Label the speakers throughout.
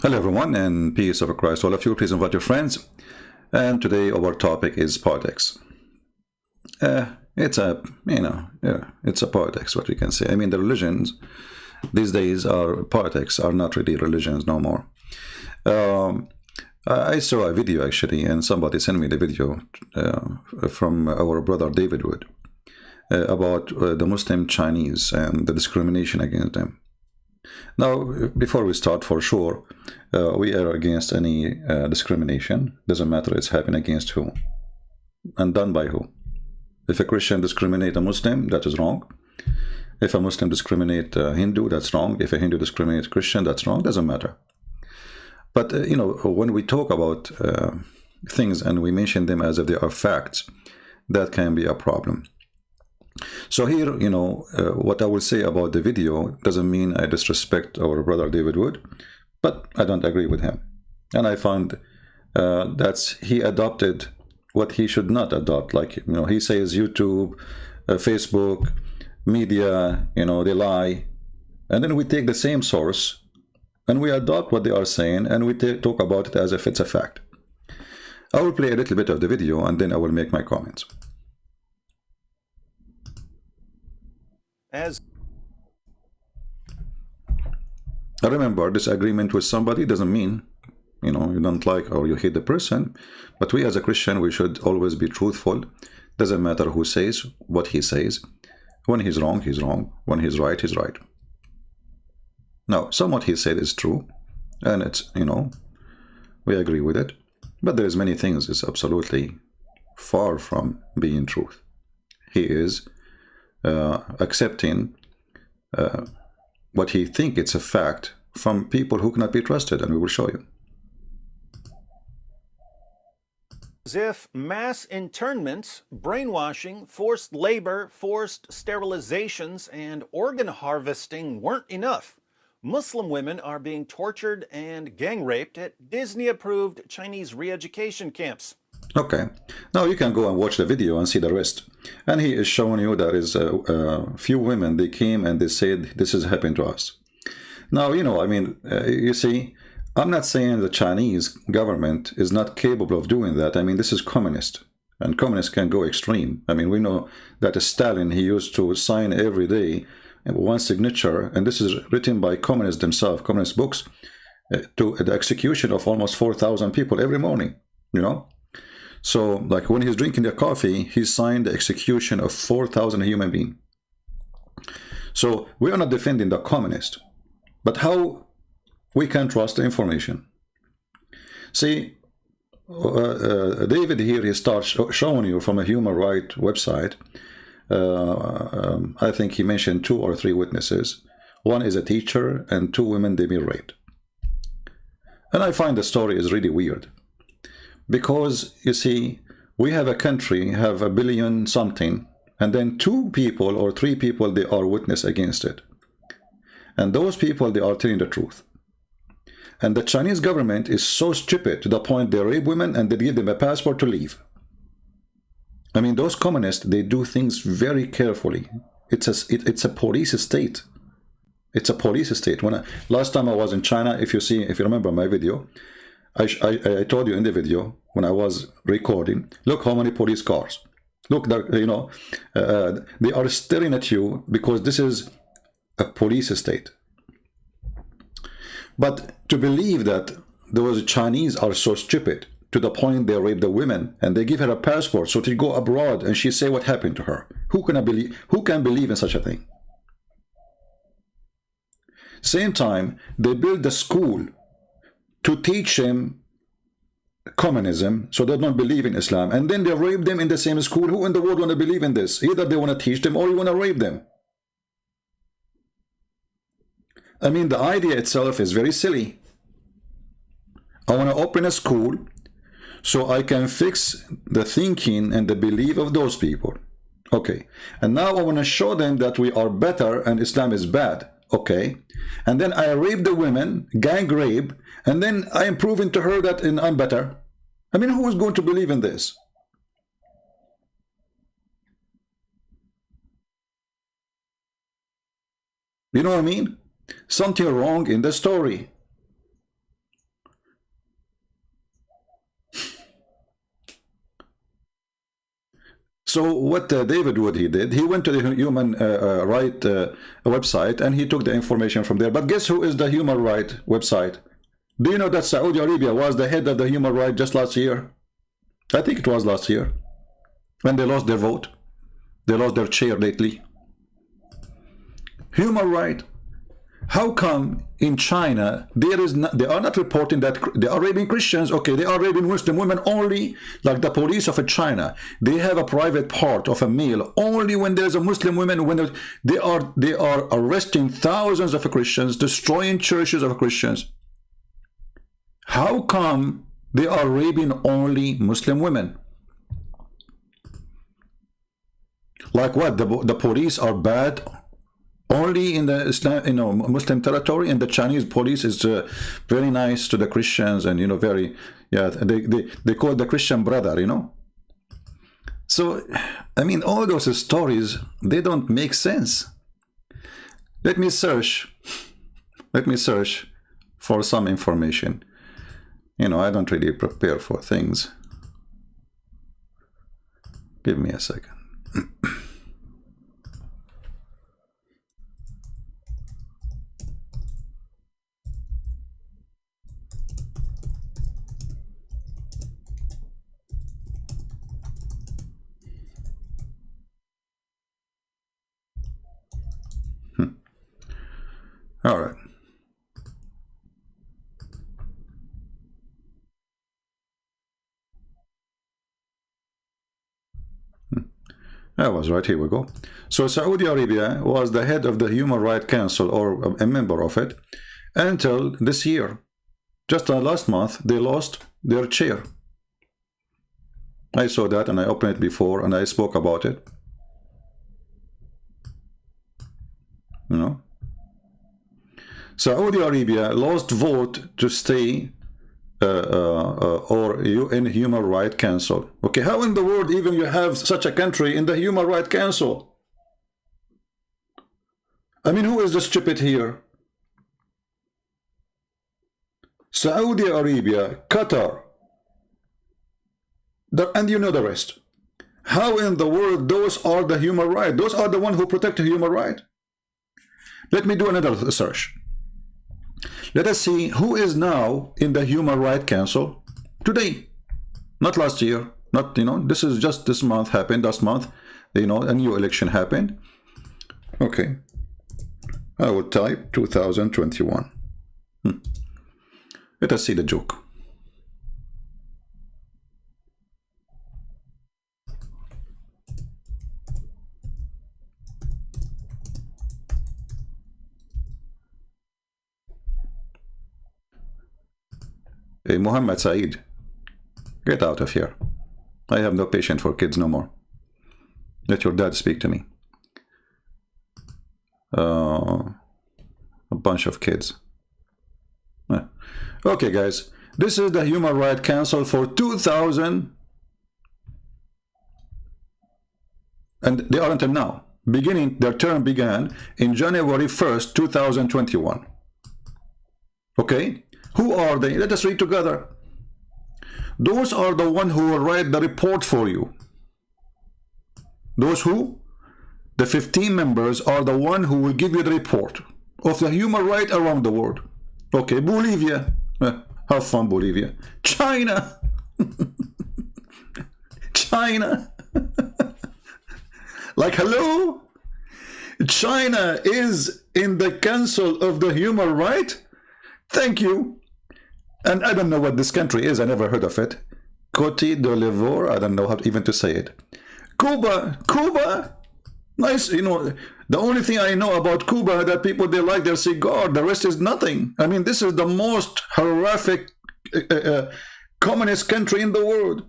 Speaker 1: Hello everyone, and peace of Christ all of you. Please invite your friends. And today our topic is politics. It's a, it's a politics, what we can say. I mean, the religions these days are politics, are not really religions no more. I saw a video actually, and somebody sent me the video from our brother David Wood about the Muslim Chinese and the discrimination against them. Now, before we start, for sure, we are against any discrimination. Doesn't matter it's happening against who and done by who. If a Christian discriminate a Muslim, that is wrong. If a Muslim discriminate a Hindu, that's wrong. If a Hindu discriminate a Christian, that's wrong. Doesn't matter. But, when we talk about things and we mention them as if they are facts, that can be a problem. So here, what I will say about the video doesn't mean I disrespect our brother David Wood, but I don't agree with him. And I found that he adopted what he should not adopt. Like, he says YouTube, Facebook, media, they lie. And then we take the same source and we adopt what they are saying and we talk about it as if it's a fact. I will play a little bit of the video and then I will make my comments. I remember, disagreement with somebody doesn't mean, you don't like or you hate the person, but we as a Christian, we should always be truthful. Doesn't matter who says what he says. When he's wrong, he's wrong. When he's right, he's right. Now, some what he said is true, and it's, we agree with it, but there's many things is absolutely far from being truth. He is accepting what he think it's a fact from people who cannot be trusted, and we will show you.
Speaker 2: As if mass internments, brainwashing, forced labor, forced sterilizations, and organ harvesting weren't enough. Muslim women are being tortured and gang raped at Disney-approved Chinese re-education camps.
Speaker 1: Okay, now you can go and watch the video and see the rest. And he is showing you there is a few women, they came and they said, this is happening to us. Now, you see, I'm not saying the Chinese government is not capable of doing that. I mean, this is communist, and communists can go extreme. I mean, we know that Stalin, he used to sign every day one signature, and this is written by communists themselves, communist books, to the execution of almost 4,000 people every morning, So, like when he's drinking the coffee, he signed the execution of 4,000 human beings. So, we are not defending the communist, but how we can trust the information. See, David here, he starts showing you from a human rights website. I think he mentioned 2 or 3 witnesses. One is a teacher and 2 women, they've been raped. And I find the story is really weird. Because, you see, we have a country, have 1 billion something, and then 2 people or 3 people, they are witness against it. And those people, they are telling the truth. And the Chinese government is so stupid to the point they rape women and they give them a passport to leave. I mean, those communists, they do things very carefully. It's a police state. It's a police state. Last time I was in China, if you remember my video, I told you in the video when I was recording, look how many police cars. Look, they are staring at you because this is a police state. But to believe that those Chinese are so stupid to the point they rape the women and they give her a passport so to go abroad and she say what happened to her. Who can believe in such a thing? Same time, they build the school to teach them communism, so they don't believe in Islam, and then they rape them in the same school. Who in the world want to believe in this? Either they want to teach them or you want to rape them. I mean, the idea itself is very silly. I want to open a school so I can fix the thinking and the belief of those people. Okay, and now I want to show them that we are better and Islam is bad. Okay, and then I rape the women, gang rape, and then I am proving to her that I'm better. I mean, who is going to believe in this? You know what I mean? Something wrong in the story. So what David Wood he did, he went to the human right website and he took the information from there. But guess who is the human right website? Do you know that Saudi Arabia was the head of the human right just last year? I think it was last year when they lost their vote. They lost their chair lately. Human right. How come in China there is not, they are not reporting that they are raping Christians? Okay, they are raping Muslim women only, like the police of China. They have a private part of a male only when there's a Muslim woman. When they are arresting thousands of Christians, destroying churches of Christians. How come they are raping only Muslim women? Like what? The police are bad only in the Islam, Muslim territory, and the Chinese police is very nice to the Christians, and very, yeah, they call the Christian brother, So, I mean, all those stories, they don't make sense. Let me search for some information. I don't really prepare for things. Give me a second. All right. I was right. Here we go. So Saudi Arabia was the head of the Human Rights Council, or a member of it, until this year. Just last month, they lost their chair. I saw that and I opened it before and I spoke about it. Saudi Arabia lost vote to stay or in Human Rights Council. Okay, how in the world even you have such a country in the Human Rights Council? I mean, who is the stupid here? Saudi Arabia, Qatar, and you know the rest. How in the world those are the human rights? Those are the ones who protect the human right. Let me do another search. Let us see who is now in the Human Rights Council today, not last year, not, this is just this month happened, last month, a new election happened. Okay, I will type 2021. Let us see the joke. Hey, Muhammad Saeed, get out of here. I have no patience for kids no more. Let your dad speak to me. A bunch of kids. Okay, guys. This is the Human Rights Council for 2000. And they are until now. Their term began in January 1st, 2021. Okay? Who are they? Let us read together. Those are the ones who will write the report for you. Those who? The 15 members are the ones who will give you the report of the human rights around the world. Okay, Bolivia. Have fun, Bolivia. China. China. Like, hello? China is in the Council of the Human Rights? Thank you. And I don't know what this country is. I never heard of it. Cote d'Ivoire. I don't know how even to say it. Cuba. Cuba. Nice. The only thing I know about Cuba that people, they like their cigar. The rest is nothing. I mean, this is the most horrific communist country in the world.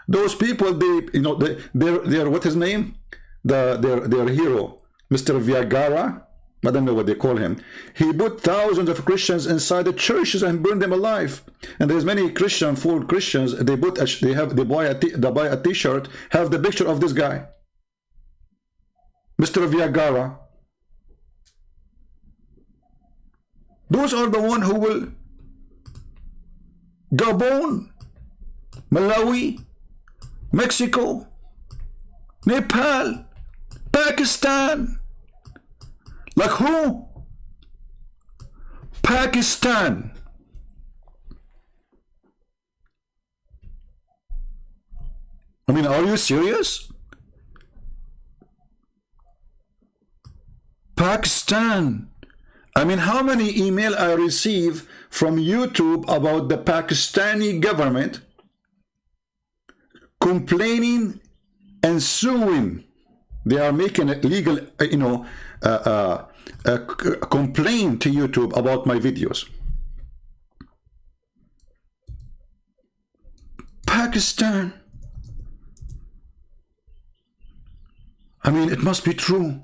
Speaker 1: Those people, they're what his name? Their hero, Mr. Viagara. I don't know what they call him. He put thousands of Christians inside the churches and burned them alive. And there's many full Christians. They buy a T-shirt, have the picture of this guy, Mr. Viagara. Those are the ones who will. Gabon, Malawi, Mexico, Nepal, Pakistan. Like who? Pakistan. I mean, are you serious? Pakistan. I mean, how many email I receive from YouTube about the Pakistani government complaining and suing. They are making a legal, a complaint to YouTube about my videos. Pakistan. I mean, it must be true.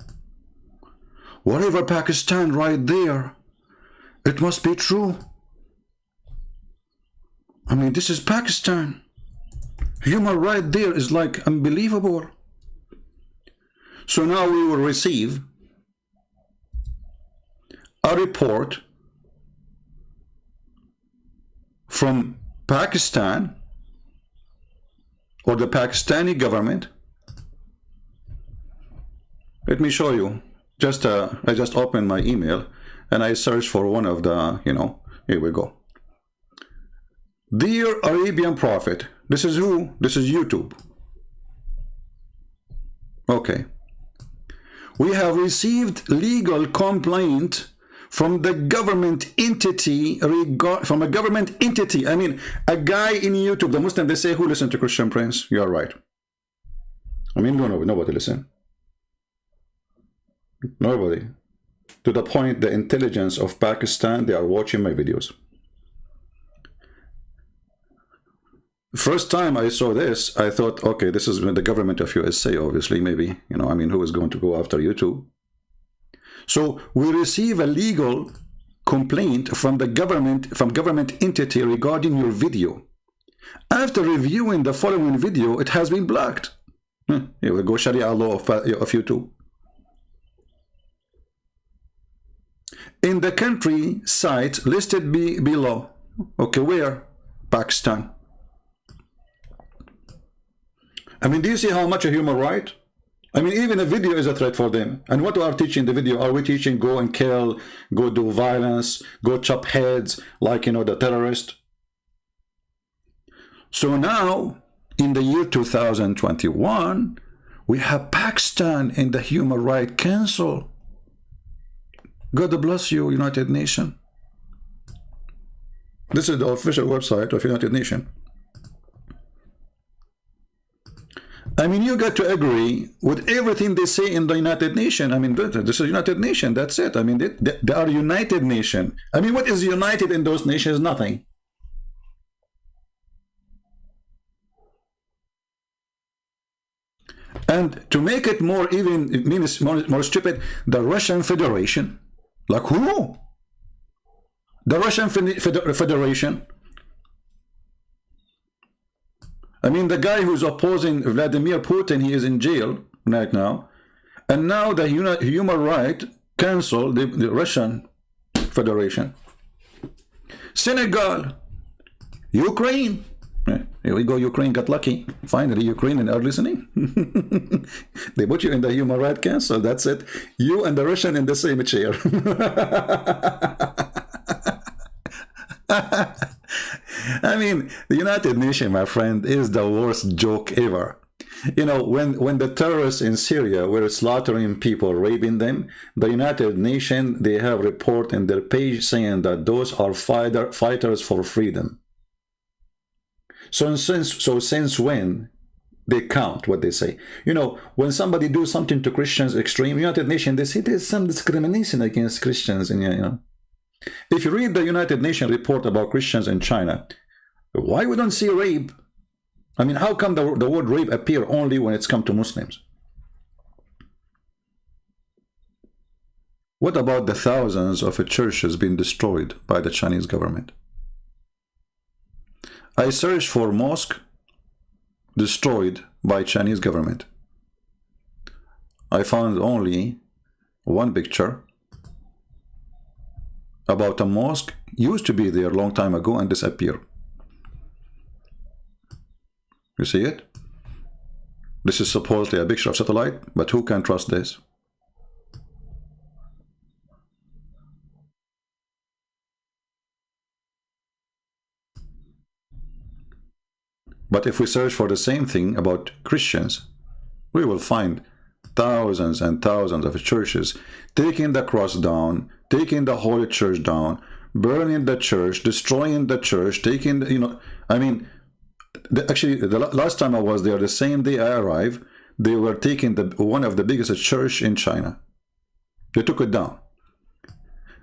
Speaker 1: Whatever Pakistan right there, it must be true. I mean, this is Pakistan. Human right there is like unbelievable. So now we will receive a report from Pakistan or the Pakistani government. Let me show you. I just opened my email and I searched for one of the, here we go. Dear Arabian Prophet, this is who? This is YouTube. Okay. We have received legal complaint from the government entity, from a government entity. I mean, a guy in YouTube, the Muslim, they say, who listen to Christian Prince? You are right. I mean, nobody listen. Nobody. To the point, the intelligence of Pakistan, they are watching my videos. First time I saw this, I thought, okay, this is the government of USA, obviously, maybe, who is going to go after YouTube? So we receive a legal complaint from the government, from government entity regarding your video. After reviewing the following video, it has been blocked. Here we go, Sharia law of YouTube. In the country site listed below. Okay, where? Pakistan. I mean, do you see how much a human right? I mean, even a video is a threat for them. And what we are teaching the video? Are we teaching go and kill, go do violence, go chop heads, like, the terrorist? So now, in the year 2021, we have Pakistan in the Human Rights Council. God bless you, United Nations. This is the official website of United Nations. I mean, you got to agree with everything they say in the United Nations. I mean, this is United Nations, that's it. I mean, they are United Nations. I mean, what is united in those nations? Nothing. And to make it more even, it means more stupid, the Russian Federation. Like who? The Russian Federation. I mean, the guy who's opposing Vladimir Putin, he is in jail right now. And now the Human Rights Council, the Russian Federation. Senegal. Ukraine. Here we go, Ukraine got lucky. Finally, Ukrainians are listening. They put you in the Human Rights Council, that's it. You and the Russian in the same chair. I mean, the United Nations, my friend, is the worst joke ever. When the terrorists in Syria were slaughtering people, raping them, the United Nations, they have a report in their page saying that those are fighters for freedom. So since when they count what they say? When somebody do something to Christians extreme, United Nations, they say there's some discrimination against Christians. And if you read the United Nations report about Christians in China, why we don't see rape? I mean, how come the word rape appear only when it's come to Muslims? What about the thousands of churches being destroyed by the Chinese government? I searched for mosque destroyed by Chinese government. I found only one picture about a mosque used to be there a long time ago and disappeared. You see it? This is supposedly a picture of satellite, but who can trust this? But if we search for the same thing about Christians, we will find thousands and thousands of churches taking the cross down, taking the Holy Church down, burning the church, destroying the church, taking, I mean, actually, the last time I was there, the same day I arrived, they were taking one of the biggest church in China. They took it down.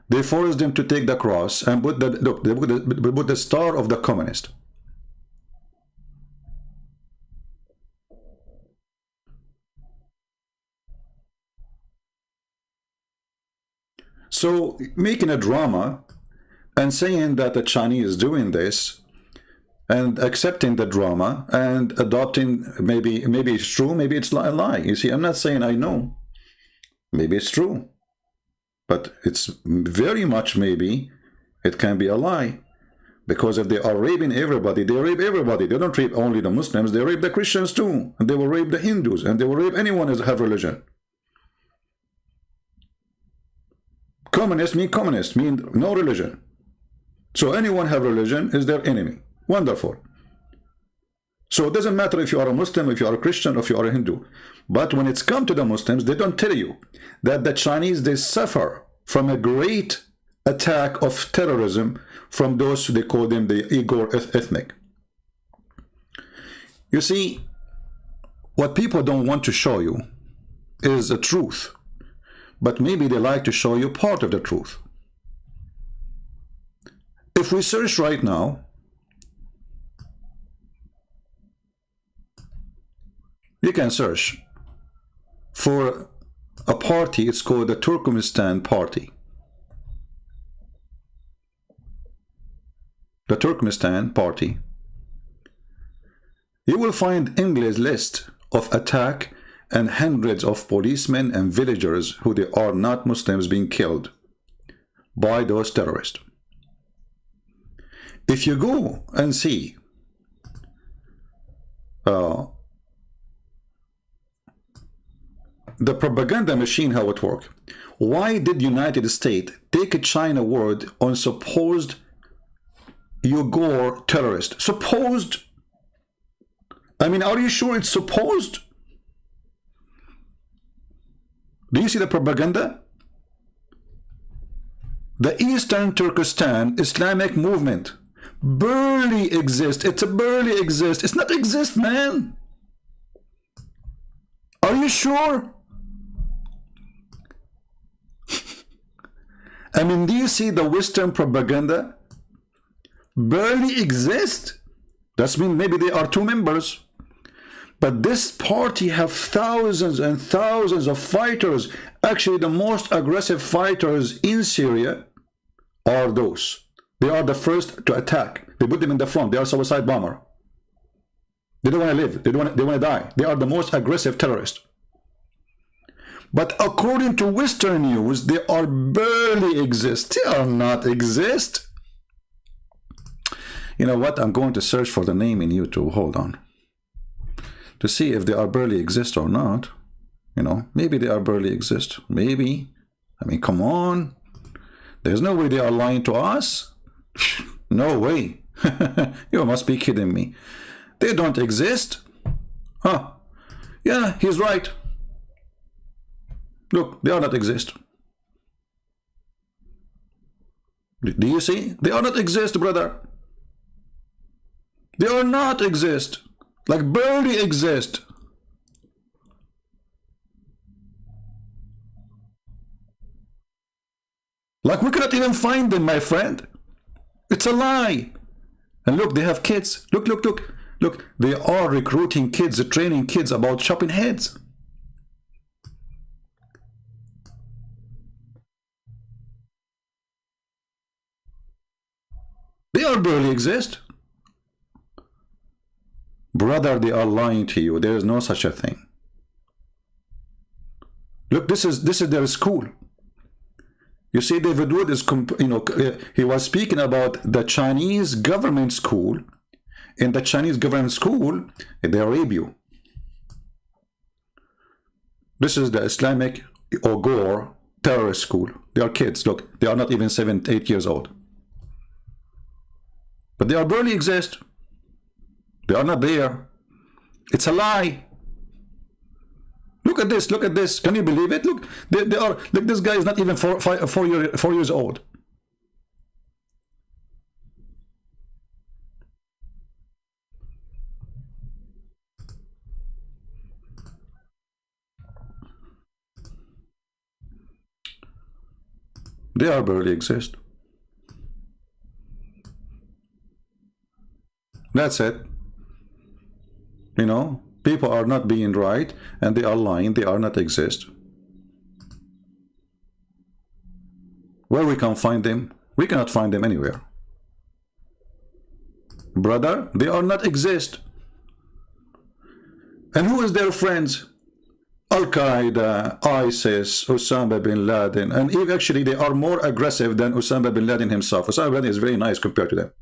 Speaker 1: They forced them to take the cross and put they put the star of the communist. So making a drama and saying that the Chinese is doing this and accepting the drama and adopting, maybe it's true, maybe it's a lie. You see, I'm not saying I know. Maybe it's true. But it's very much maybe it can be a lie. Because if they are raping everybody, they rape everybody. They don't rape only the Muslims, they rape the Christians too. And they will rape the Hindus, and they will rape anyone who has religion. Communist mean no religion. So anyone have religion is their enemy. Wonderful. So it doesn't matter if you are a Muslim, if you are a Christian, or if you are a Hindu. But when it's come to the Muslims, they don't tell you that the Chinese, they suffer from a great attack of terrorism from those, they call them the Uyghur ethnic. You see, what people don't want to show you is the truth. But maybe they like to show you part of the truth. If we search right now, you can search for a party, it's called the Turkmenistan Party. The Turkmenistan Party. You will find endless list of attack and hundreds of policemen and villagers who they are not Muslims being killed by those terrorists. If you go and see the propaganda machine, how it works, why did United States take a China word on supposed Uyghur terrorist? Supposed? I mean, are you sure it's supposed? Do you see the propaganda? The Eastern Turkestan Islamic movement barely exists. It's a barely exist. It's not exist, man. Are you sure? I mean, do you see the Western propaganda barely exist? That means maybe there are 2 members. But this party have thousands and thousands of fighters. Actually, the most aggressive fighters in Syria are those. They are the first to attack. They put them in the front. They are suicide bomber. They don't want to live. They want to die. They are the most aggressive terrorists. But according to Western news, they are barely exist. They are not exist. You know what? I'm going to search for the name in YouTube. Hold on. To see if they are barely exist or not. You know, maybe they are barely exist. Maybe. I mean, come on. There's no way they are lying to us. No way. You must be kidding me. They don't exist. Huh. Yeah, he's right. Look, they are not exist. Do you see? They are not exist, brother. They are not exist. Like barely exist. Like we cannot even find them, my friend. It's a lie. And look, they have kids. Look, look, look. Look, they are recruiting kids, training kids about chopping heads. They are barely exist. Brother, they are lying to you. There is no such a thing. Look, this is their school. You see, David Wood is, he was speaking about the Chinese government school. In the Chinese government school, they rape you. This is the Islamic Ogor terrorist school. They are kids. Look, they are not even 7, 8 years old. But they are barely exist. They are not there. It's a lie. Look at this. Look at this. Can you believe it? Look, they are. Look, this guy is not even 4 years old. They are barely exist. That's it. You know, people are not being right and they are lying. They are not exist. Where we can find them? We cannot find them anywhere. Brother, they are not exist. And who is their friends? Al-Qaeda, ISIS, Osama bin Laden, and even actually they are more aggressive than Osama bin Laden himself. Osama bin Laden is very nice compared to them.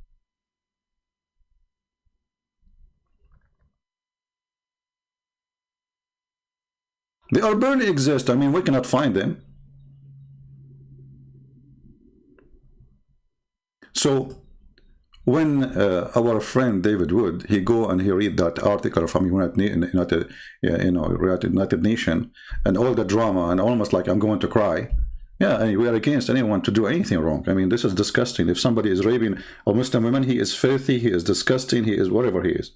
Speaker 1: They are barely exist. I mean, we cannot find them. So when our friend David Wood, he go and he read that article from United Nation and all the drama and almost like I'm going to cry. Yeah, and we are against anyone to do anything wrong. I mean, this is disgusting. If somebody is raping a Muslim woman, he is filthy, he is disgusting, he is whatever he is.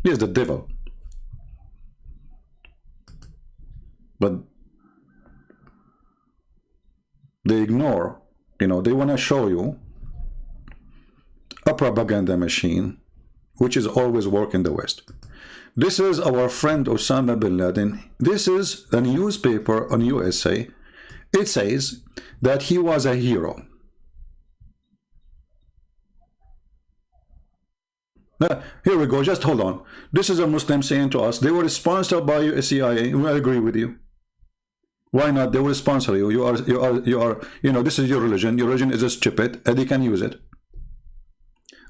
Speaker 1: He is the devil. But they ignore, you know, they want to show you a propaganda machine, which is always work in the West. This is our friend Osama bin Laden. This is a newspaper on USA. It says that he was a hero. Now, here we go. Just hold on. This is a Muslim saying to us, they were sponsored by CIA. I agree with you. Why not? They will sponsor you. You are, you know, this is your religion. Your religion is stupid, and they can use it.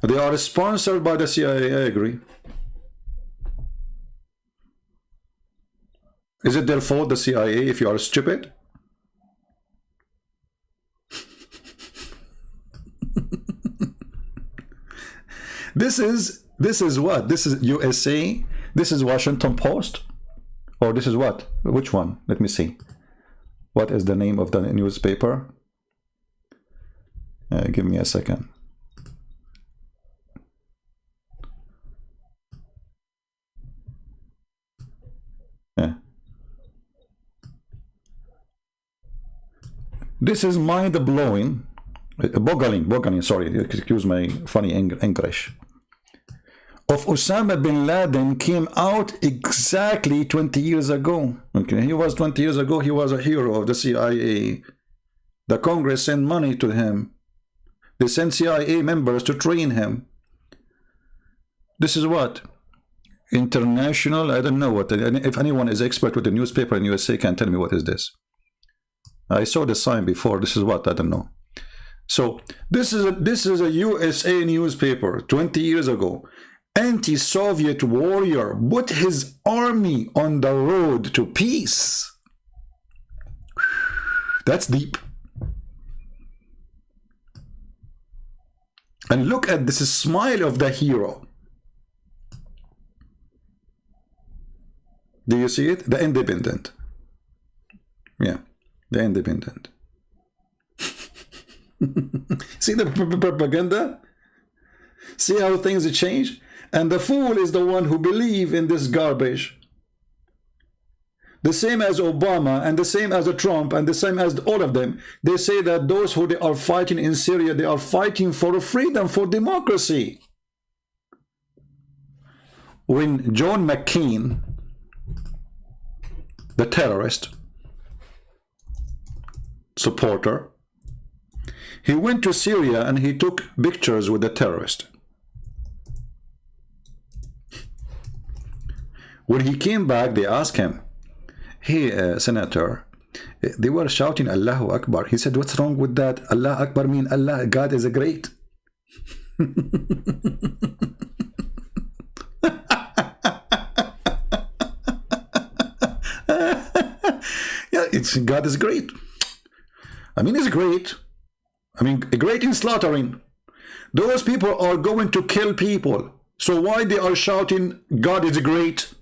Speaker 1: They are sponsored by the CIA, I agree. Is it their fault, the CIA, if you are stupid? This is what? This is USA? This is Washington Post? Or this is what? Which one? Let me see. What is the name of the newspaper? Give me a second. This is mind-blowing, boggling, sorry, excuse my funny English. Of Osama bin Laden came out exactly 20 years ago. Okay, he was 20 years ago, he was a hero of the CIA. The Congress sent money to him. They sent CIA members to train him. This is what? International, I don't know what. If anyone is expert with the newspaper in USA can tell me what is this. I saw the sign before. This is what? I don't know. So this is a USA newspaper 20 years ago. Anti-Soviet warrior put his army on the road to peace. That's deep. And look at this smile of the hero. Do you see it? The Independent. Yeah. The Independent. See the propaganda? See how things change? And the fool is the one who believes in this garbage. The same as Obama and the same as Trump and the same as all of them. They say that those who they are fighting in Syria, they are fighting for freedom, for democracy. When John McCain, the terrorist supporter, he went to Syria and he took pictures with the terrorist. When he came back, they asked him, hey, Senator, they were shouting Allahu Akbar. He said, what's wrong with that? Allah Akbar means Allah, God is a great. God is great. I mean, he's great. I mean, great in slaughtering. Those people are going to kill people. So why they are shouting, God is great?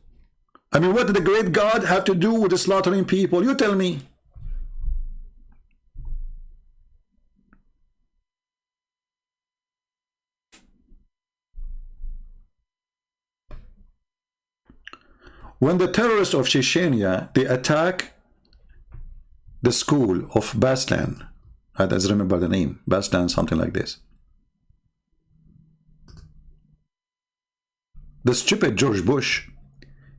Speaker 1: I mean, what did the great God have to do with the slaughtering people? You tell me. When the terrorists of Chechnya, they attack the school of Beslan, I don't remember the name, Beslan, something like this. The stupid George Bush,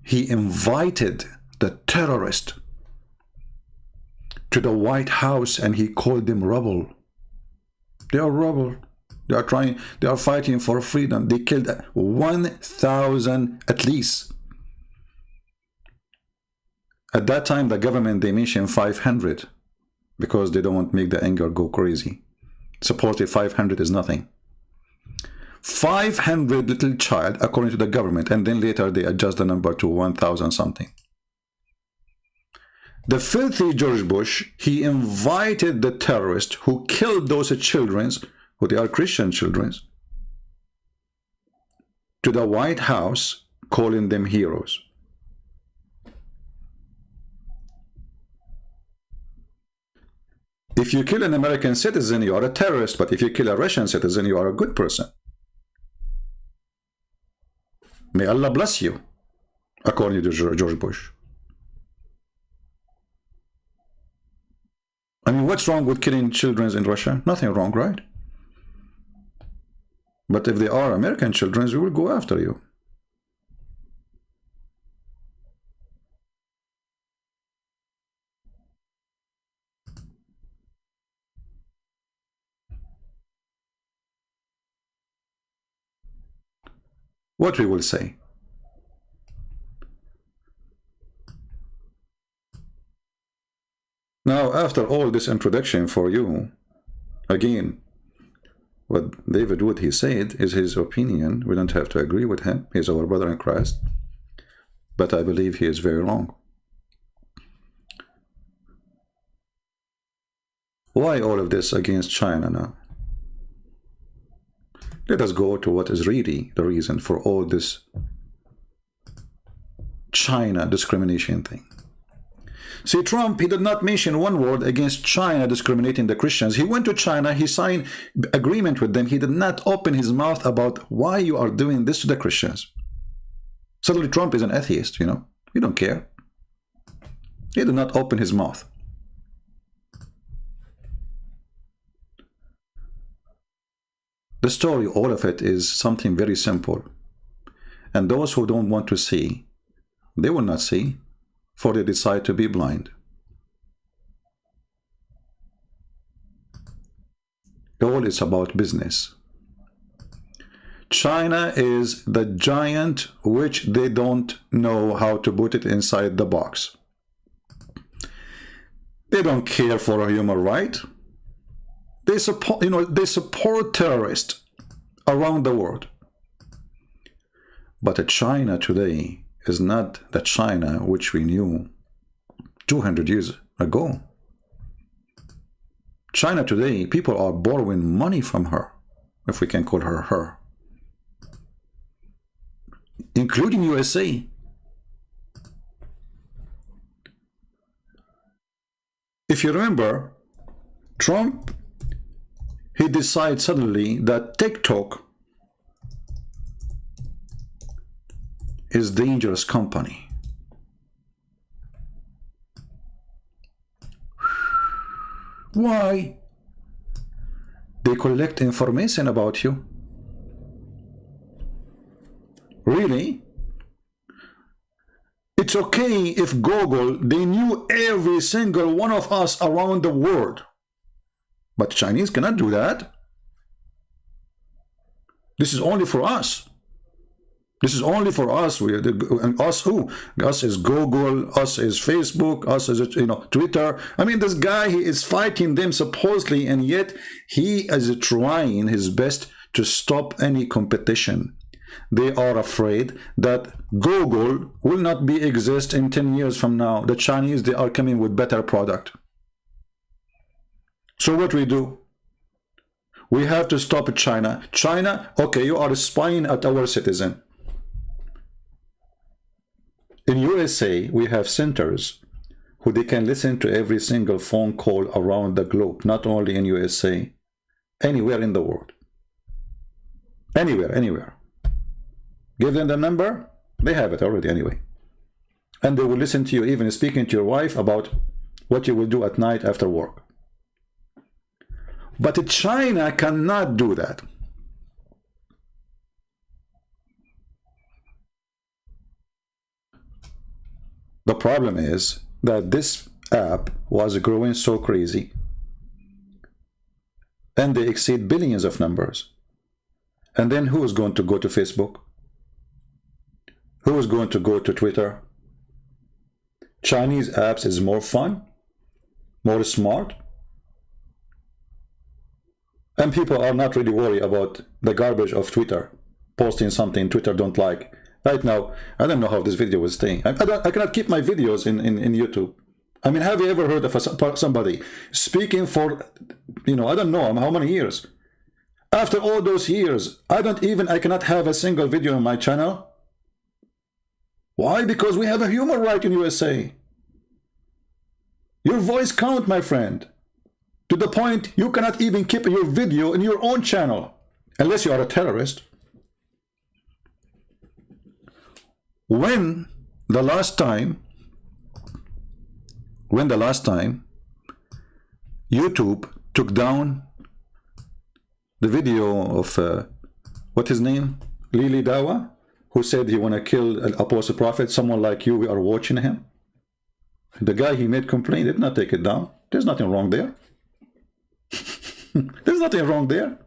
Speaker 1: he invited the terrorist to the White House and he called them rebel. They are rebel. They are fighting for freedom. They killed 1,000 at least. At that time, the government, they mentioned 500 because they don't want to make the anger go crazy. Supposedly 500 is nothing. 500 little child, according to the government, and then later they adjust the number to 1,000 something. The filthy George Bush, he invited the terrorists who killed those children, who they are Christian children, to the White House, calling them heroes. If you kill an American citizen, you are a terrorist, but if you kill a Russian citizen, you are a good person. May Allah bless you, according to George Bush. I mean, what's wrong with killing children in Russia? Nothing wrong, right? But if they are American children, we will go after you. What we will say. Now, after all this introduction for you, again, what David Wood, he said, is his opinion. We don't have to agree with him. He's our brother in Christ. But I believe he is very wrong. Why all of this against China now? Let us go to what is really the reason for all this China discrimination thing. See, Trump, he did not mention one word against China discriminating the Christians. He went to China, he signed agreement with them. He did not open his mouth about why you are doing this to the Christians. Suddenly Trump is an atheist, you know. He don't care. He did not open his mouth. The story, all of it, is something very simple. And those who don't want to see, they will not see, for they decide to be blind. All is about business. China is the giant which they don't know how to put it inside the box. They don't care for a human right. They support, they support terrorists around the world. But China today is not the China which we knew 200 years ago. China today, people are borrowing money from her, if we can call her her, including USA. If you remember, Trump, he decided suddenly that TikTok is dangerous company. Why? They collect information about you. Really? It's okay if Google, they knew every single one of us around the world. But Chinese cannot do that. This is only for us. This is only for us. And us who? Us is Google, us is Facebook, us is Twitter. I mean, this guy, he is fighting them supposedly, and yet he is trying his best to stop any competition. they are afraid that Google will not be exist in 10 years from now. The Chinese, they are coming with better product. So what we do? We have to stop China. China, okay, you are spying at our citizen. In USA, we have centers who they can listen to every single phone call around the globe, not only in USA, anywhere in the world. Anywhere. Give them the number, they have it already anyway. And they will listen to you, even speaking to your wife about what you will do at night after work. But China cannot do that. The problem is that this app was growing so crazy, and they exceed billions of numbers. And then who is going to go to Facebook? Who is going to go to Twitter? Chinese apps is more fun, more smart, and people are not really worried about the garbage of Twitter, posting something Twitter don't like. Right now, I don't know how this video is staying. I cannot keep my videos in YouTube. I mean, have you ever heard of somebody speaking for, I don't know how many years? After all those years, I cannot have a single video on my channel. Why? Because we have a human right in USA. Your voice count, my friend. To the point you cannot even keep your video in your own channel, unless you are a terrorist. When the last time YouTube took down the video of what his name, Lily Dawa, who said he want to kill an apostle prophet, someone like you, we are watching him. The guy he made complaint did not take it down. There's nothing wrong there. There's nothing wrong there.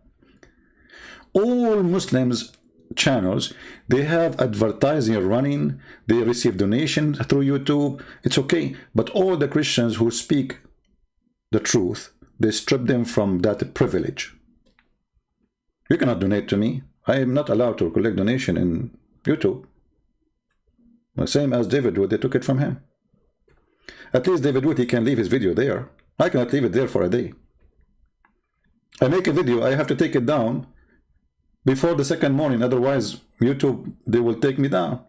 Speaker 1: All Muslims channels, they have advertising running, they receive donation through YouTube, it's okay. But all the Christians who speak the truth, they strip them from that privilege. You cannot donate to me. I am not allowed to collect donation in YouTube. The same as David Wood, they took it from him. At least David Wood, he can leave his video there. I cannot leave it there for a day. I make a video, I have to take it down before the second morning, otherwise YouTube, they will take me down.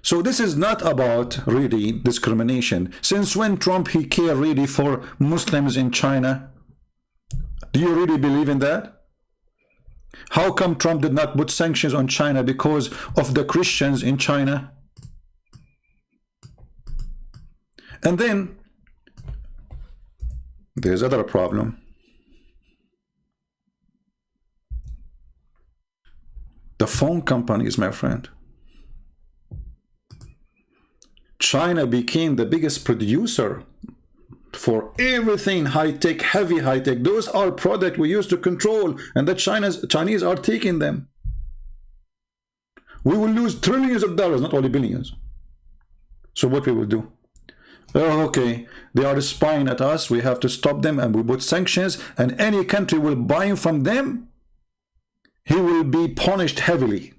Speaker 1: So this is not about really discrimination. Since when Trump, he care really for Muslims in China? Do you really believe in that? How come Trump did not put sanctions on China because of the Christians in China? And then there's another problem. The phone companies, my friend. China became the biggest producer for everything high-tech, heavy high-tech. Those are products we used to control, and the Chinese are taking them. We will lose trillions of dollars, not only billions. So what we will do? Oh, okay, they are spying at us, we have to stop them, and we put sanctions, and any country will buy from them, he will be punished heavily.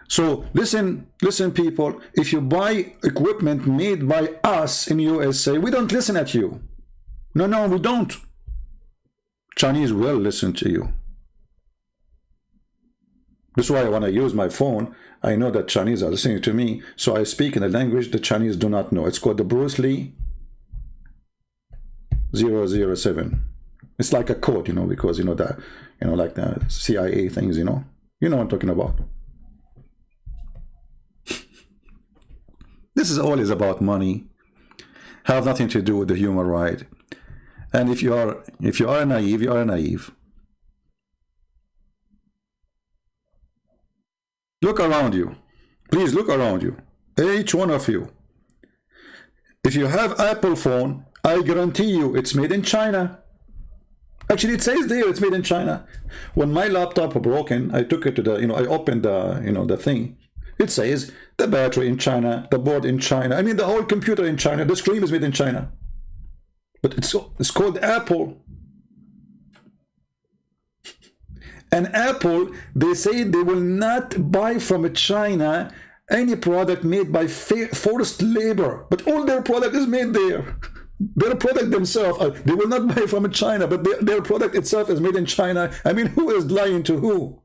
Speaker 1: So listen people, if you buy equipment made by us in USA, we don't listen at you. No, we don't. Chinese will listen to you. That's why I want to use my phone. I know that Chinese are listening to me, so I speak in a language the Chinese do not know. It's called the Bruce Lee 007. It's like a code, because that, like the CIA things, you know what I'm talking about. This is always about money, have nothing to do with the human right. And if you are naive, you are naive. Look around you. Please look around you. Each one of you. If you have Apple phone, I guarantee you it's made in China. Actually, it says there it's made in China. When my laptop broken, I took it to the, I opened the, the thing. It says the battery in China, the board in China. I mean, the whole computer in China. The screen is made in China. But it's called Apple. And Apple, they say they will not buy from China any product made by forced labor, but all their product is made there. Their product themselves, they will not buy from China, but their product itself is made in China. I mean, who is lying to who?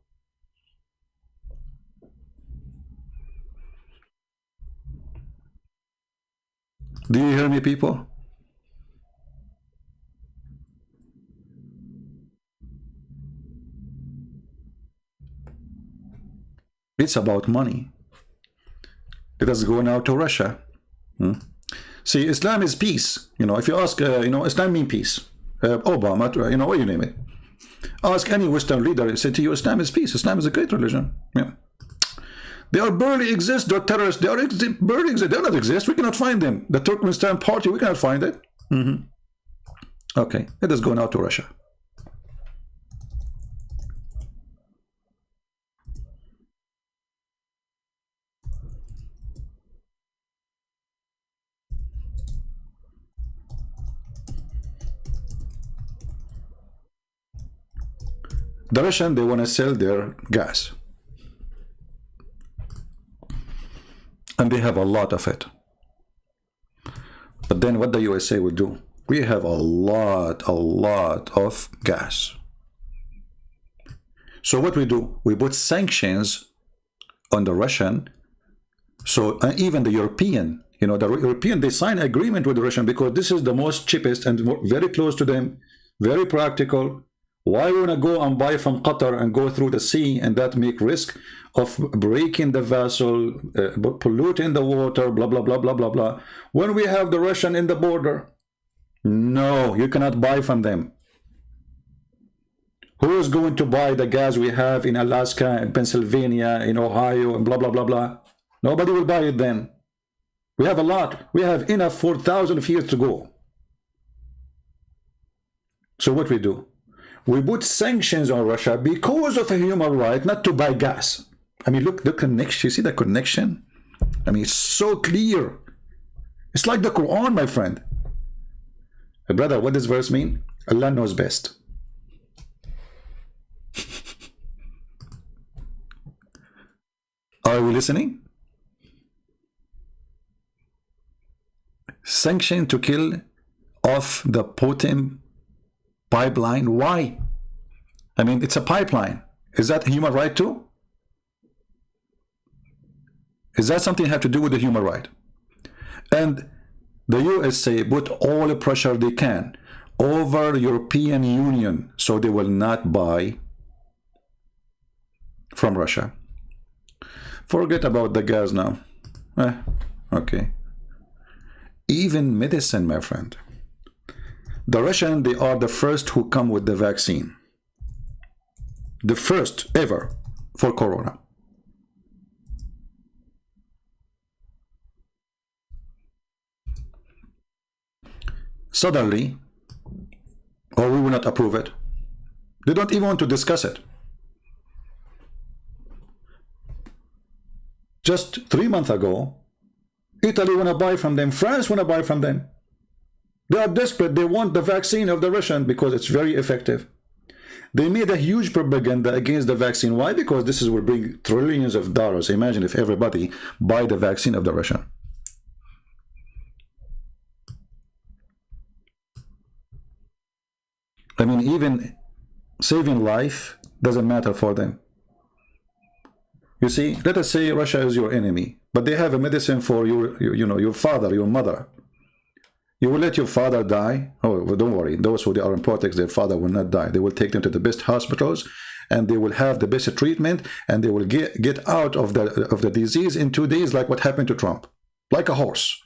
Speaker 1: Do you hear me, people? It's about money. Let us go now to Russia. See, Islam is peace. You know, if you ask, Islam means peace. Obama, what you name it. Ask any Western leader, say to you, Islam is peace. Islam is a great religion. Yeah. They are barely exist. They're terrorists. They are barely exist. They do not exist. We cannot find them. The Turkmenistan party, we cannot find it. Okay, let us go now to Russia. The Russian, they want to sell their gas. And they have a lot of it. But then what the USA will do? We have a lot of gas. So what we do? We put sanctions on the Russian. So even the European, the European, they sign agreement with the Russian because this is the most cheapest and very close to them, very practical. Why want to go and buy from Qatar and go through the sea and that make risk of breaking the vessel, polluting the water, blah, blah, blah, blah, blah, blah. When we have the Russian in the border, no, you cannot buy from them. Who is going to buy the gas we have in Alaska, in Pennsylvania, in Ohio, and blah, blah, blah, blah? Nobody will buy it then. We have a lot. We have enough for thousands of years to go. So what we do? We put sanctions on Russia because of a human right not to buy gas. I mean, look, the connection. You see the connection? I mean, it's so clear. It's like the Quran, my friend. Brother, what does verse mean? Allah knows best. Are we listening? Sanction to kill off the Putin pipeline. Why? I mean, it's a pipeline. Is that human right too? Is that something have to do with the human right? And the USA put all the pressure they can over the European Union so they will not buy from Russia. Forget about the gas now. Okay. Even medicine, my friend. The Russians, they are the first who come with the vaccine. The first ever for corona. Suddenly, or we will not approve it. They don't even want to discuss it. Just 3 months ago, Italy want to buy from them. France want to buy from them. They are desperate. They want the vaccine of the Russian because it's very effective. They made a huge propaganda against the vaccine. Why? Because this will bring trillions of dollars. Imagine if everybody buy the vaccine of the Russian. I mean, even saving life doesn't matter for them. You see, let us say Russia is your enemy, but they have a medicine for your father, your mother. You will let your father die? Oh, well, don't worry. Those who are in politics, their father will not die. They will take them to the best hospitals, and they will have the best treatment, and they will get out of the disease in 2 days, like what happened to Trump, like a horse.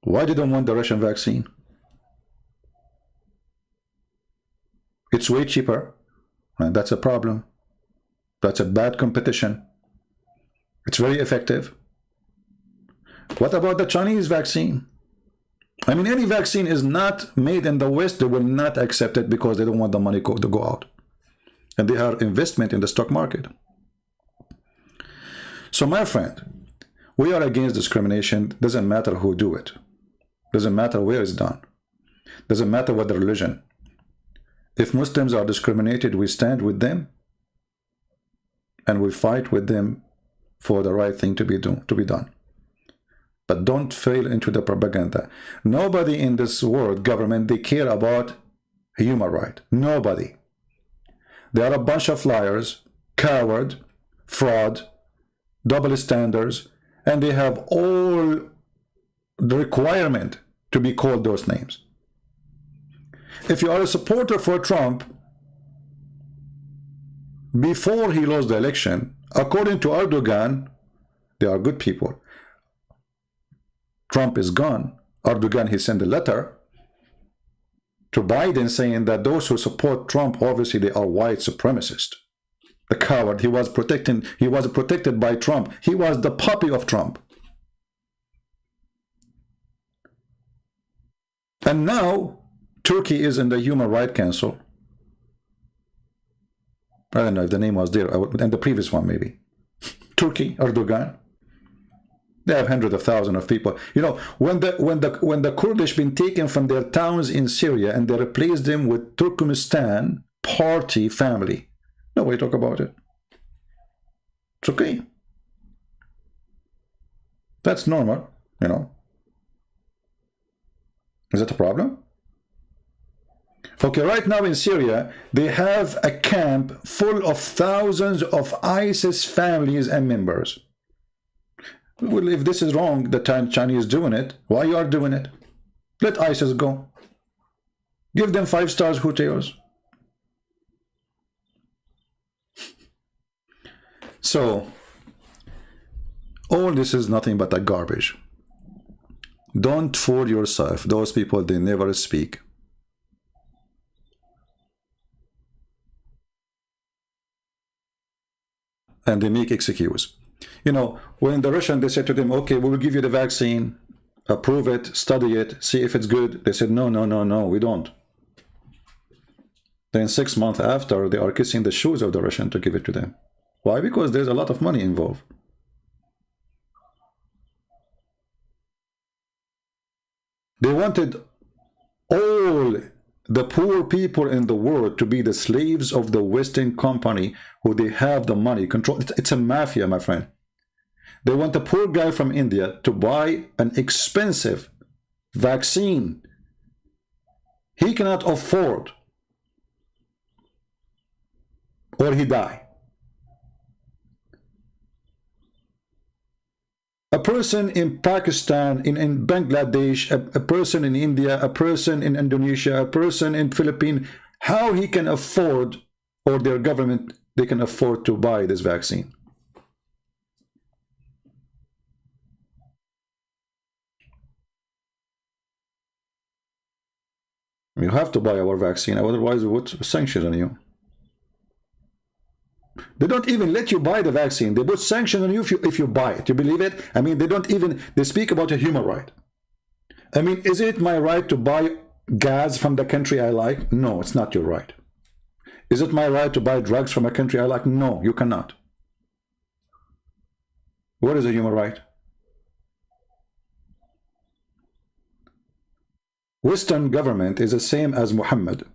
Speaker 1: Why did they want the Russian vaccine? It's way cheaper, and that's a problem. That's a bad competition. It's very effective. What about the Chinese vaccine? I mean, any vaccine is not made in the West, they will not accept it because they don't want the money to go out. And they have investment in the stock market. So my friend, we are against discrimination. Doesn't matter who do it. Doesn't matter where it's done. Doesn't matter what the religion. If Muslims are discriminated, we stand with them and we fight with them for the right thing to be done. But don't fail into the propaganda. Nobody in this world government, they care about human right. Nobody. They are a bunch of liars, coward, fraud, double standards, and they have all the requirement to be called those names. If you are a supporter for Trump, before he lost the election, according to Erdogan, they are good people. Trump is gone. Erdogan, he sent a letter to Biden saying that those who support Trump, obviously they are white supremacists. The coward, he was protected by Trump. He was the puppy of Trump. And now Turkey is in the Human Rights Council. I don't know if the name was there, and the previous one maybe. Turkey, Erdogan. They have hundreds of thousands of people. You know, when the Kurdish been taken from their towns in Syria and they replaced them with Turkmenistan party family, nobody talk about it. It's okay. That's normal, you know. Is that a problem? Okay, right now in Syria, they have a camp full of thousands of ISIS families and members. Well, if this is wrong, the Chinese doing it, why you are doing it? Let ISIS go. Give them 5-star hotels. So, all this is nothing but a garbage. Don't fool yourself. Those people, they never speak. And they make excuse. You know, when the Russian, they said to them, okay, we will give you the vaccine, approve it, study it, see if it's good. They said, no, no, no, no, we don't. Then 6 months after, they are kissing the shoes of the Russian to give it to them. Why? Because there's a lot of money involved. They wanted all the poor people in the world to be the slaves of the Western company who they have the money control. It's a mafia, my friend. They want the poor guy from India to buy an expensive vaccine he cannot afford, or he die. A person in Pakistan, in Bangladesh, a person in India, a person in Indonesia, a person in Philippines, how he can afford, or their government, they can afford to buy this vaccine? You have to buy our vaccine, otherwise we would sanction on you. They don't even let you buy the vaccine. They put sanction on you if you buy it. You believe it? I mean, they don't even, they speak about a human right. I mean, is it my right to buy gas from the country I like? No, it's not your right. Is it my right to buy drugs from a country I like? No, you cannot. What is a human right? Western government is the same as Muhammad.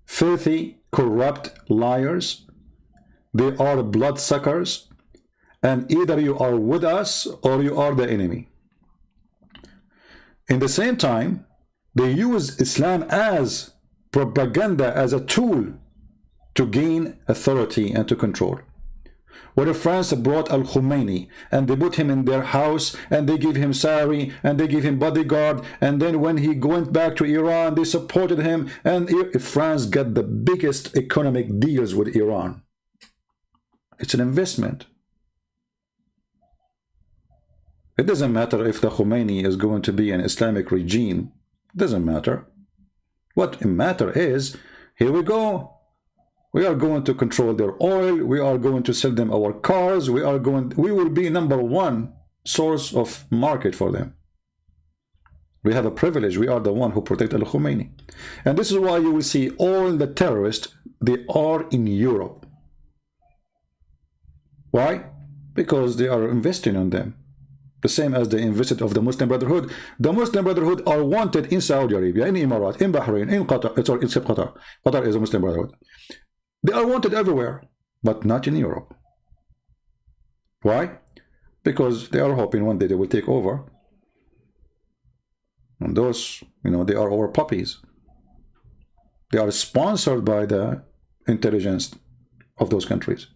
Speaker 1: Filthy, corrupt liars. They are bloodsuckers, and either you are with us or you are the enemy. In the same time, they use Islam as propaganda, as a tool to gain authority and to control. When France brought Al-Khomeini and they put him in their house and they give him salary and they give him bodyguard, and then when he went back to Iran, they supported him, and France got the biggest economic deals with Iran. It's an investment. It doesn't matter if the Khomeini is going to be an Islamic regime. It doesn't matter. What matters is, here we go. We are going to control their oil. We are going to sell them our cars. We will be #1 source of market for them. We have a privilege. We are the one who protect Al-Khomeini. And this is why you will see all the terrorists, they are in Europe. Why? Because they are investing on them. The same as the invested of the Muslim Brotherhood. The Muslim Brotherhood are wanted in Saudi Arabia, in Emirates, in Bahrain, in Qatar. Sorry, except Qatar. Qatar is a Muslim Brotherhood. They are wanted everywhere, but not in Europe. Why? Because they are hoping one day they will take over. And those, they are our puppies. They are sponsored by the intelligence of those countries.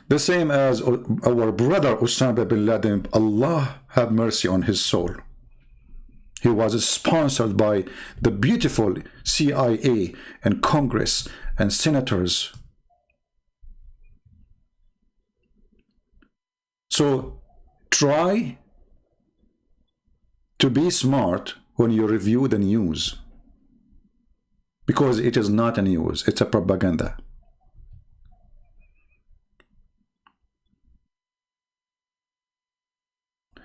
Speaker 1: The same as our brother Osama bin Laden, Allah have mercy on his soul. He was sponsored by the beautiful CIA and Congress and senators. So try to be smart when you review the news, because it is not a news, it's a propaganda.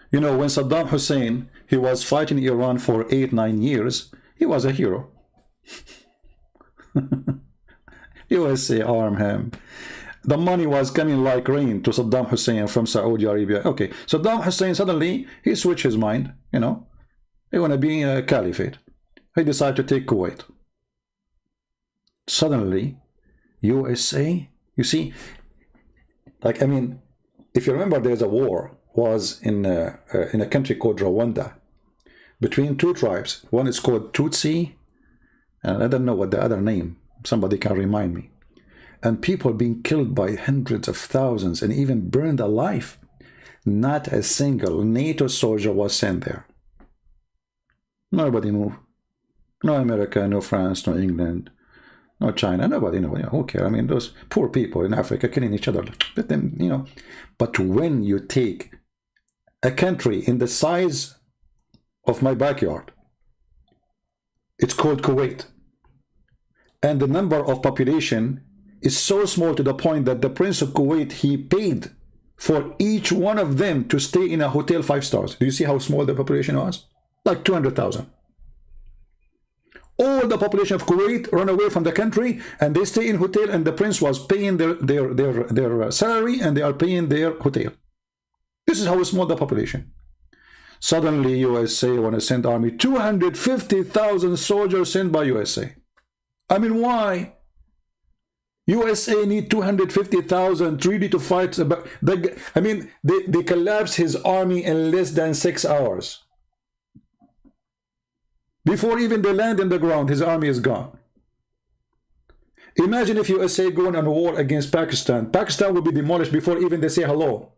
Speaker 1: When Saddam Hussein, he was fighting Iran for 8-9 years, he was a hero. USA armed him. The money was coming like rain to Saddam Hussein from Saudi Arabia. Okay, Saddam Hussein suddenly, he switched his mind, he want to be a caliphate. He decided to take Kuwait. Suddenly, USA, you see, if you remember, there's a war was in a country called Rwanda between two tribes. One is called Tutsi, and I don't know what the other name. Somebody can remind me. And people being killed by hundreds of thousands and even burned alive. Not a single NATO soldier was sent there. Nobody moved. No America, no France, no England, no China, nobody, who cares? Those poor people in Africa killing each other. Let them, But when you take a country in the size of my backyard, it's called Kuwait, and the number of population is so small to the point that the Prince of Kuwait, he paid for each one of them to stay in a hotel 5 stars. Do you see how small the population was? Like 200,000. All the population of Kuwait run away from the country and they stay in hotel, and the prince was paying their salary and they are paying their hotel. This is how small the population. Suddenly USA want to send army, 250,000 soldiers sent by USA. Why? USA need 250,000 ready to fight. They collapsed his army in less than 6 hours. Before even they land in the ground, his army is gone. Imagine if USA going on a war against Pakistan. Pakistan will be demolished before even they say hello.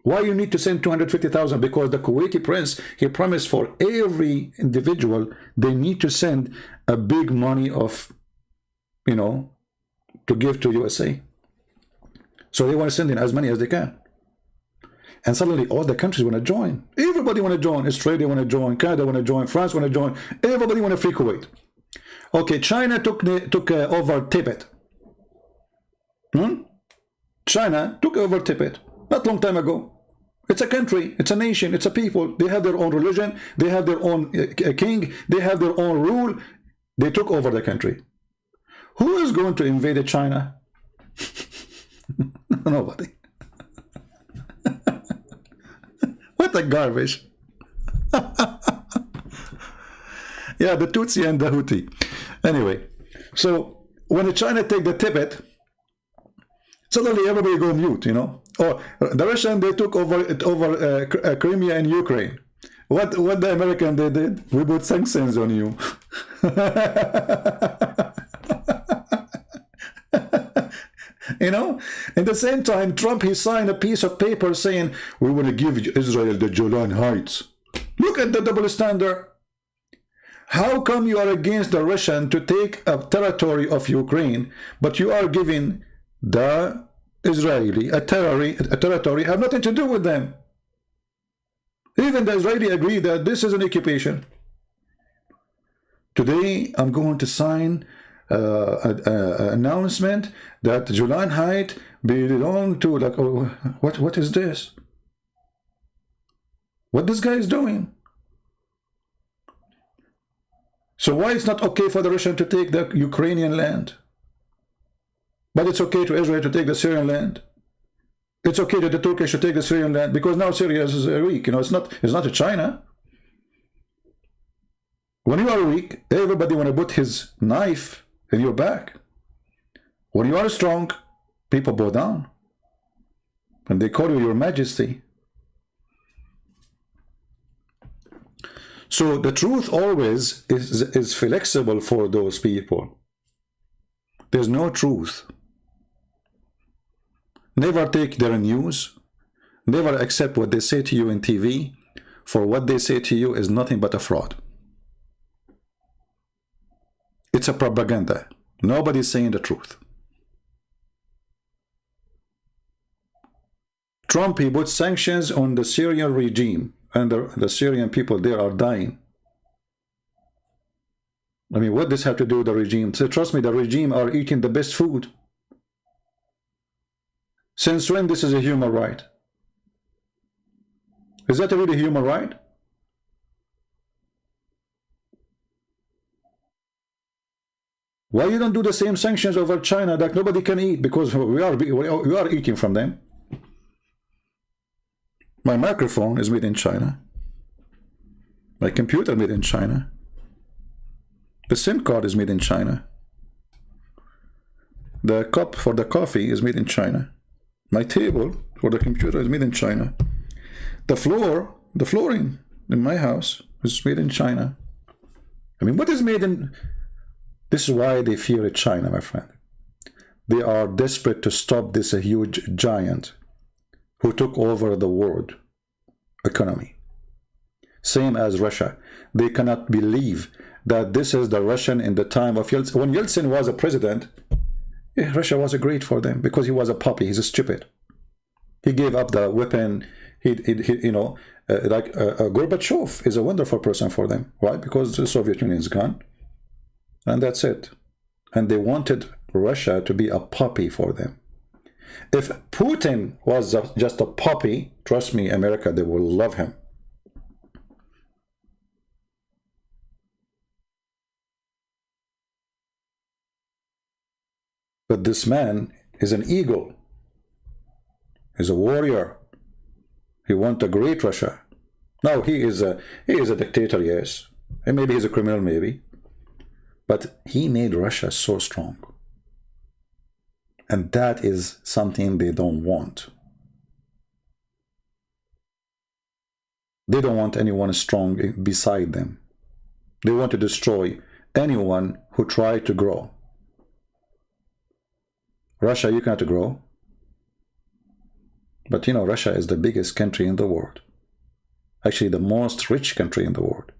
Speaker 1: Why you need to send 250,000? Because the Kuwaiti prince, he promised for every individual, they need to send a big money of, to give to USA. So they want to send in as many as they can. And suddenly all the countries want to join. Everybody want to join. Australia want to join. Canada want to join. France want to join. Everybody want to free Kuwait. Okay, China took over Tibet. China took over Tibet not long time ago. It's a country. It's a nation. It's a people. They have their own religion. They have their own king. They have their own rule. They took over the country. Who is going to invade China? Nobody. What a garbage. Yeah, the Tutsi and the Houthi. Anyway, so when China take the Tibet, suddenly everybody go mute, Oh, the Russian, they took over Crimea and Ukraine. What the American they did? We put sanctions on you. In the same time, Trump, he signed a piece of paper saying, we want to give Israel the Golan Heights. Look at the double standard. How come you are against the Russian to take a territory of Ukraine, but you are giving the Israeli a territory have nothing to do with them? Even the Israeli agree that this is an occupation. Today, I'm going to sign an announcement that Golan Heights belong to, what is this? What this guy is doing? So why it's not okay for the Russian to take the Ukrainian land, but it's okay to Israel to take the Syrian land? It's okay that the Turkish should take the Syrian land because now Syria is weak. It's not China. When you are weak, everybody want to put his knife in your back. When you are strong, people bow down. And they call you your majesty. So the truth always is flexible for those people. There's no truth. Never take their news. Never accept what they say to you in TV, for what they say to you is nothing but a fraud. It's a propaganda. Nobody's saying the truth. Trump, he put sanctions on the Syrian regime, and the Syrian people there are dying. I mean, what does this have to do with the regime? So trust me, the regime are eating the best food. Since when this is a human right? Is that really a human right? Why you don't do the same sanctions over China that nobody can eat because we are eating from them? My microphone is made in China. My computer made in China. The SIM card is made in China. The cup for the coffee is made in China. My table for the computer is made in China. The flooring in my house is made in China. I mean, what is made in... This is why they fear China, my friend. They are desperate to stop this huge giant who took over the world economy. Same as Russia. They cannot believe that this is the Russian in the time of Yeltsin. When Yeltsin was a president, yeah, Russia was great for them because he was a puppy. He's a stupid. He gave up the weapon. Gorbachev is a wonderful person for them. Why? Because the Soviet Union is gone. And that's it. And they wanted Russia to be a puppy for them. If Putin was just a puppy, trust me, America, they will love him. But this man is an eagle. He's a warrior. He wants a great Russia. Now he is a dictator, yes. And maybe he's a criminal, maybe. But he made Russia so strong. And that is something they don't want. They don't want anyone strong beside them. They want to destroy anyone who tried to grow. Russia, you cannot grow. But Russia is the biggest country in the world. Actually, the most rich country in the world.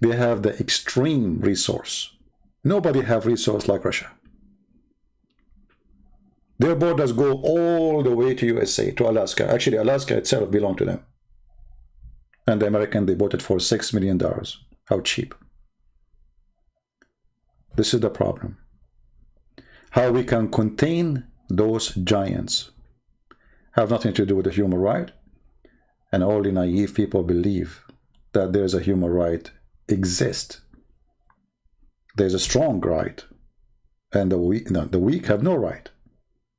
Speaker 1: They have the extreme resource. Nobody have resource like Russia. Their borders go all the way to USA, to Alaska. Actually, Alaska itself belonged to them. And the American, they bought it for $6 million. How cheap. This is the problem. How we can contain those giants. Have nothing to do with the human right. And only naive people believe that there's a human right exist. There's a strong right. And the weak have no right.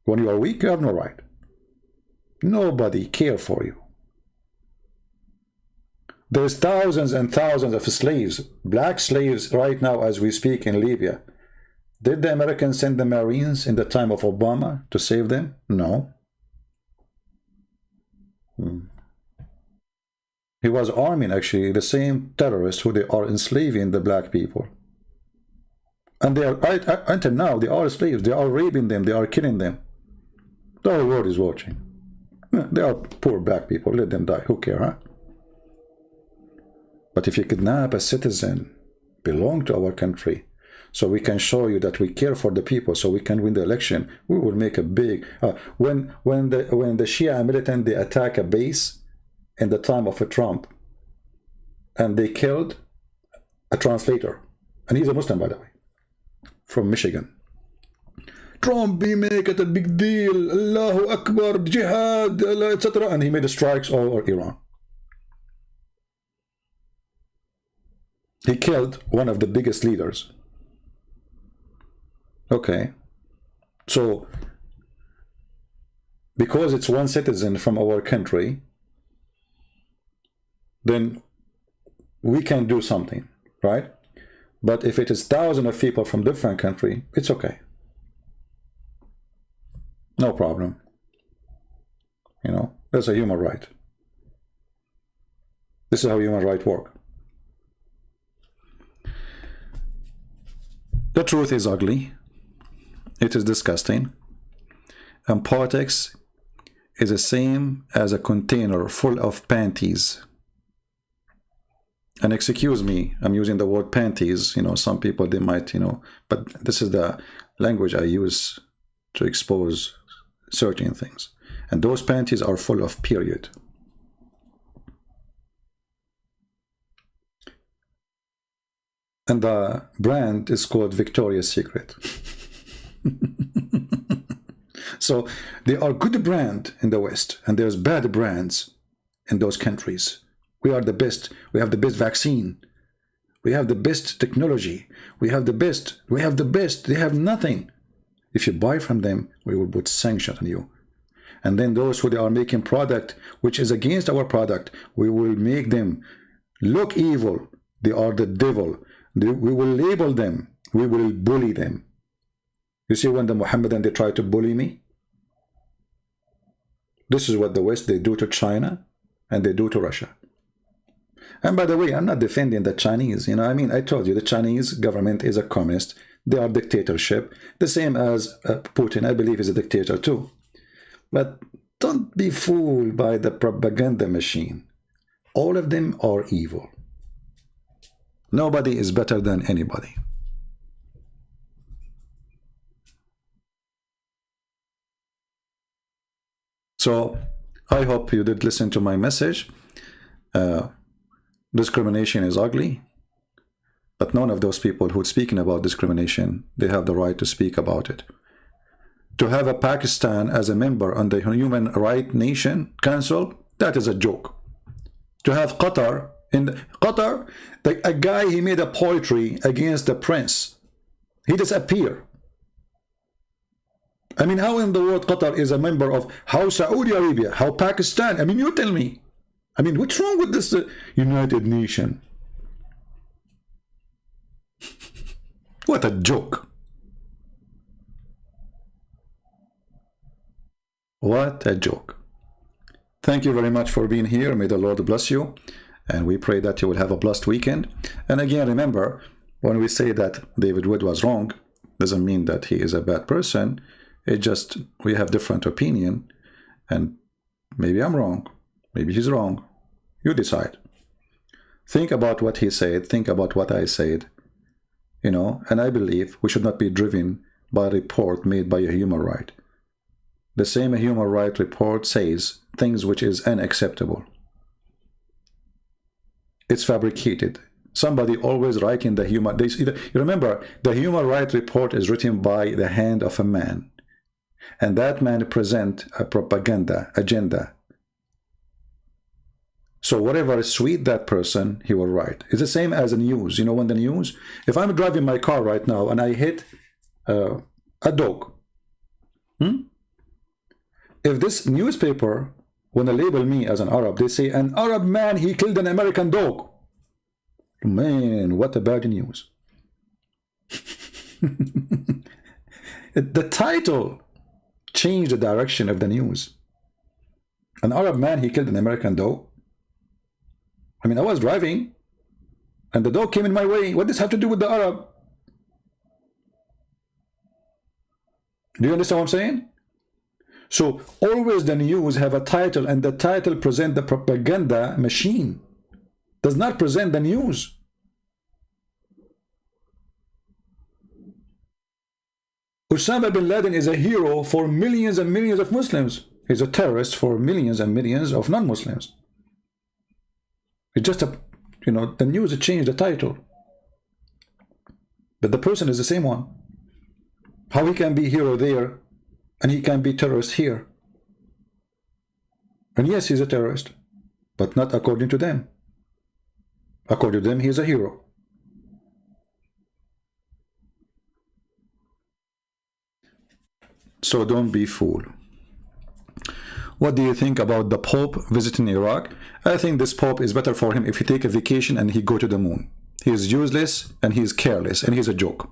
Speaker 1: When you are weak, you have no right. Nobody care for you. There's thousands and thousands of slaves, black slaves right now as we speak in Libya. Did the Americans send the Marines in the time of Obama to save them? No. He was arming actually the same terrorists who they are enslaving the black people. And they are, until now, they are slaves. They are raping them. They are killing them. The whole world is watching. They are poor black people. Let them die. Who cares, huh? But if you kidnap a citizen, belong to our country, so we can show you that we care for the people, so we can win the election, we will make a big... when the Shia militant, they attack a base in the time of a Trump, and they killed a translator, and he's a Muslim, by the way, from Michigan. Trump, he make it a big deal, Allahu Akbar, jihad, etc. And he made strikes all over Iran. He killed one of the biggest leaders. Okay. So, because it's one citizen from our country, then we can do something, right? But if it is thousands of people from different country, it's okay. No problem. You know, that's a human right. This is how human rights work. The truth is ugly. It is disgusting. And politics is the same as a container full of panties. And excuse me, I'm using the word panties. You know, some people, they might, you know, but this is the language I use to expose certain things. And those panties are full of period. And the brand is called Victoria's Secret. So there are good brands in the West, and there's bad brands in those countries. We are the best. We have the best vaccine. We have the best technology. We have the best. We have the best. They have nothing. If you buy from them, we will put sanctions on you. And then those who they are making product which is against our product, we will make them look evil. They are the devil. We will label them. We will bully them. You see, when the Mohammedan, they try to bully me, this is what the West, they do to China and they do to Russia. And by the way, I'm not defending the Chinese. You know, I mean, I told you the Chinese government is a communist. They are dictatorship. The same as Putin, I believe, is a dictator too. But don't be fooled by the propaganda machine. All of them are evil. Nobody is better than anybody. So I hope you did listen to my message. Discrimination is ugly, but none of those people who are speaking about discrimination, they have the right to speak about it. To have a Pakistan as a member on the Human Rights Nation Council, that is a joke. To have Qatar, a guy, he made a poetry against the prince. He disappeared. I mean, how in the world Qatar is a member of, how Saudi Arabia, how Pakistan? I mean, you tell me. I mean, what's wrong with this United Nation? What a joke. What a joke. Thank you very much for being here. May the Lord bless you. And we pray that you will have a blessed weekend. And again, remember, when we say that David Wood was wrong, doesn't mean that he is a bad person. It just, we have different opinion. And maybe I'm wrong. Maybe he's wrong. You decide. Think about what he said. Think about what I said. You know, and I believe we should not be driven by a report made by a human right. The same human rights report says things which is unacceptable. It's fabricated. Somebody always writing the human... you remember, the human rights report is written by the hand of a man. And that man present a propaganda agenda. So whatever is sweet that person, he will write. It's the same as the news. You know, when the news... If I'm driving my car right now and I hit a dog... If this newspaper, when they label me as an Arab, they say, an Arab man, he killed an American dog. Man, what a bad news. The title changed the direction of the news. An Arab man, he killed an American dog. I mean, I was driving, and the dog came in my way. What does this have to do with the Arab? Do you understand what I'm saying? So always the news have a title, and the title present the propaganda machine. Does not present the news. Osama bin Laden is a hero for millions and millions of Muslims. He's a terrorist for millions and millions of non-Muslims. It's just a, you know, the news changed the title. But the person is the same one. How he can be hero there and he can be terrorist here? And yes, he's a terrorist, but not according to them. According to them, he is a hero. So don't be fooled. What do you think about the Pope visiting Iraq? I think this Pope is better for him if he take a vacation and he go to the moon. He is useless and he is careless and he's a joke.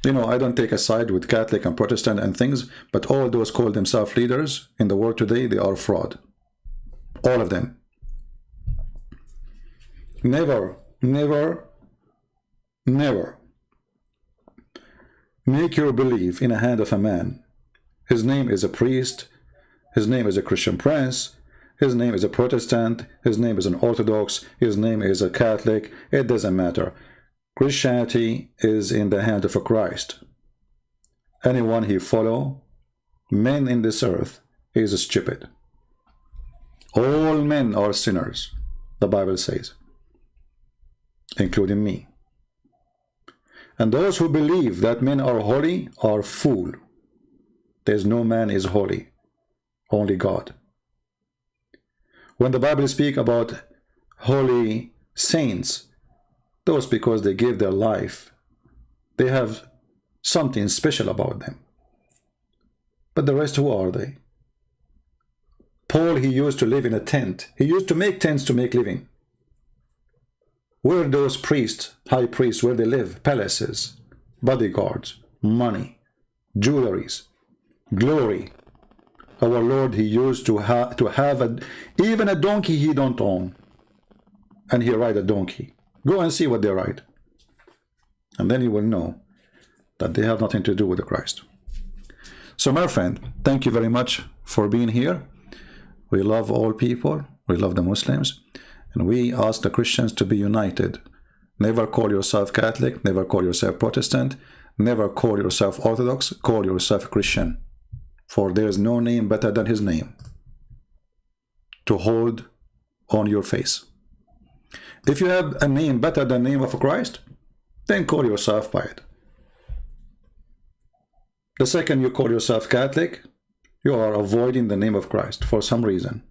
Speaker 1: You know, I don't take a side with Catholic and Protestant and things, but all those call themselves leaders in the world today, they are fraud. All of them. Never, never, never make your belief in the hand of a man. His name is a priest, his name is a Christian prince, his name is a Protestant, his name is an Orthodox, his name is a Catholic, it doesn't matter. Christianity is in the hand of a Christ. Anyone he follow, men in this earth, is stupid. All men are sinners, the Bible says, including me. And those who believe that men are holy are fool. There's no man is holy, only God. When the Bible speaks about holy saints, those because they give their life, they have something special about them. But the rest, who are they? Paul, he used to live in a tent. He used to make tents to make living. Where those priests, high priests, where they live? Palaces, bodyguards, money, jewelries, glory. Our Lord, he used to have even a donkey he don't own. And he ride a donkey. Go and see what they ride. And then you will know that they have nothing to do with the Christ. So my friend, thank you very much for being here. We love all people. We love the Muslims. And we ask the Christians to be united. Never call yourself Catholic. Never call yourself Protestant. Never call yourself Orthodox. Call yourself Christian. For there is no name better than his name to hold on your face. If you have a name better than the name of Christ, then call yourself by it. The second you call yourself Catholic, you are avoiding the name of Christ for some reason.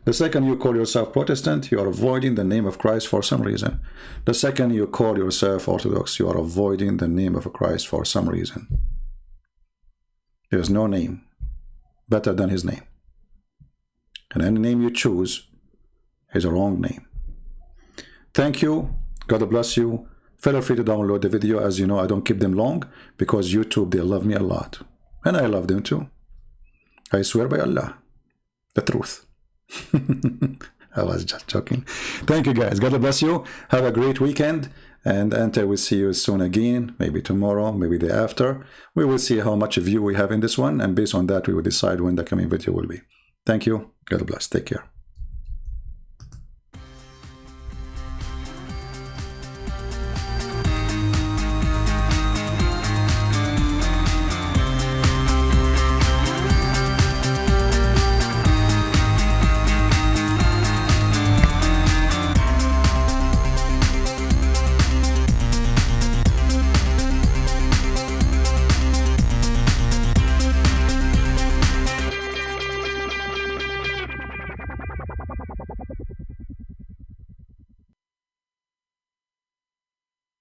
Speaker 1: The second you call yourself Protestant, you are avoiding the name of Christ for some reason. The second you call yourself Orthodox, you are avoiding the name of Christ for some reason. There is no name better than his name. And any name you choose is a wrong name. Thank you. God bless you. Feel free to download the video. As you know, I don't keep them long because YouTube, they love me a lot. And I love them too. I swear by Allah, the truth. I was just joking. Thank you guys. God bless you. Have a great weekend. And until we see you soon again, maybe tomorrow, maybe the after, we will see how much view we have in this one. And based on that, we will decide when the coming video will be. Thank you. God bless. Take care.